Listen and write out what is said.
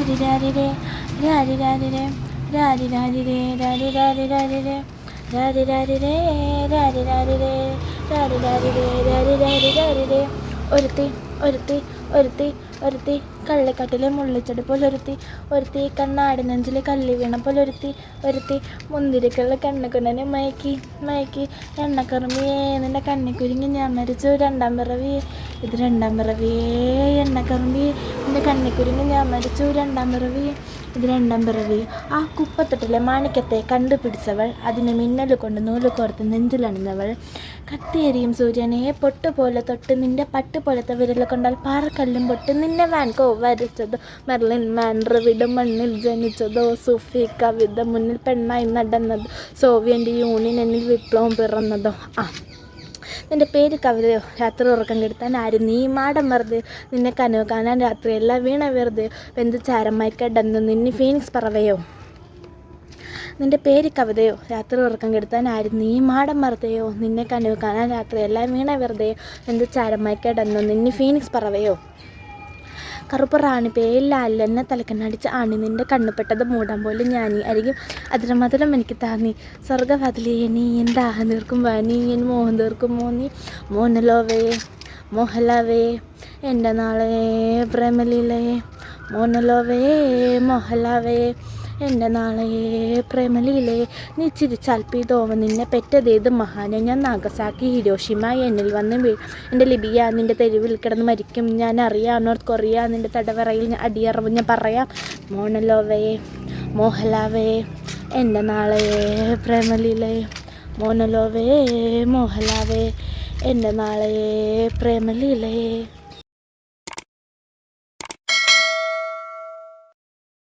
രാരി രാരിരേ രാരി രാരിരേ രാരി രാരിരേ രാരി രാരി രാരിരേ രാരി രാരിരേ രാരി രാരിരേ രാരി രാരിരേ രാരി രാരി രാരിരേ ഒരുത്തി ഒരുത്തി ഒരുത്തി ഒരുത്തി കള്ളിക്കാട്ടിലെ മുള്ളിച്ചെടി പോലൊരുത്തി ഒരുത്തി കണ്ണാടി നെഞ്ചിലെ കല്ലി വീണ പോലൊരുത്തി ഒരുത്തി മുന്തിരിക്കുള്ള കണ്ണുകൊണ്ടനെ മയക്കി മയക്കി എണ്ണക്കറുമ്പിയേ നിന്റെ കണ്ണിക്കുരുങ്ങി ഞാൻ മരിച്ചു രണ്ടാം പിറവിയേ ഇത് രണ്ടാം പിറവിയേ എണ്ണക്കറുമ്പിയേ നിന്റെ കണ്ണിക്കുരുങ്ങി ഞാൻ മരിച്ചു രണ്ടാം പിറവിയേ ഇത് രണ്ടാം പിറവി. ആ കുപ്പത്തൊട്ടിലെ മാണിക്യത്തെ കണ്ടുപിടിച്ചവൾ അതിന് മിന്നൽ കൊണ്ട് നൂല് കോർത്ത് നെഞ്ചിലണിഞ്ഞവൾ. കത്തിയെരിയും സൂര്യനെ പൊട്ടുപോലെ തൊട്ട് നിന്റെ പട്ടുപോലത്തെ വിരൽ കൊണ്ടാൽ പാറക്കല്ലും പൊട്ട് നിന്നെ വാൻകോ വരച്ചതോ മെർലിൻ മാൻഡ്രവിഡ് മണ്ണിൽ ജനിച്ചതോ സൂഫി കവിത മുന്നിൽ പെണ്ണായി നടന്നതോ സോവിയറ്റ് യൂണിയൻ എന്നിൽ വിപ്ലവം പിറന്നതോ. നിന്റെ പേര് കവിതയോ രാത്രി ഉറക്കം കെടുത്താൻ ആരും നീ മാടം വെറുതെ നിന്നെ കനവ് കാണാൻ രാത്രിയല്ല വീണ വെറുതെ വെന്ത് ചാരമായി കിടന്നു നിന്നി ഫീനിക്സ് പറവയോ. നിന്റെ പേര് കവിതയോ രാത്രി ഉറക്കം കെടുത്താൻ ആരും നീ മാടം വെറുതെയോ നിന്നെ കനവ് കാണാൻ രാത്രിയല്ല വീണ വെറുതെ വെന്ത് ചാരമായി കിടന്നു നിന്നി ഫീനിക്സ് പറവയോ. കറുപ്പ് റാണി പേയില്ല എന്നെ തലക്കണ്ണടിച്ച് ആണി നിന്റെ കണ്ണുപെട്ടത് മൂടാൻ പോലും ഞാനീ അരികും അതിരമധുരം എനിക്ക് താന്നി സ്വർഗവാതിലേ നീ എന്താ തീർക്കും വാനി എൻ മോഹം തീർക്കുമോ നീ മോനലോവേ മോഹലാവേ എൻ്റെ നാളെ പ്രേമലീലേ മോനലോവേ മോഹലാവേ എൻ്റെ നാളെ പ്രേമലീലേ നീ ചിരിച്ചാൽ പീതോവ നിന്നെ പെറ്റതേത് മഹാനെ ഞാൻ നാഗസാക്കി ഹിരോഷിമ എന്നിൽ വന്ന് എൻ്റെ ലിബിയ നിൻ്റെ തെരുവിൽ കിടന്ന് മരിക്കും ഞാൻ അറിയാം നോർത്ത് കൊറിയ നിൻ്റെ തടവറയിൽ ഞാൻ അടിയറവ് ഞാൻ പറയാം മോനലോവേ മോഹലാവേ എൻ്റെ നാളെ പ്രേമലീലേ മോനലോവേ മോഹലാവേ എൻ്റെ നാളെ പ്രേമലീലേ.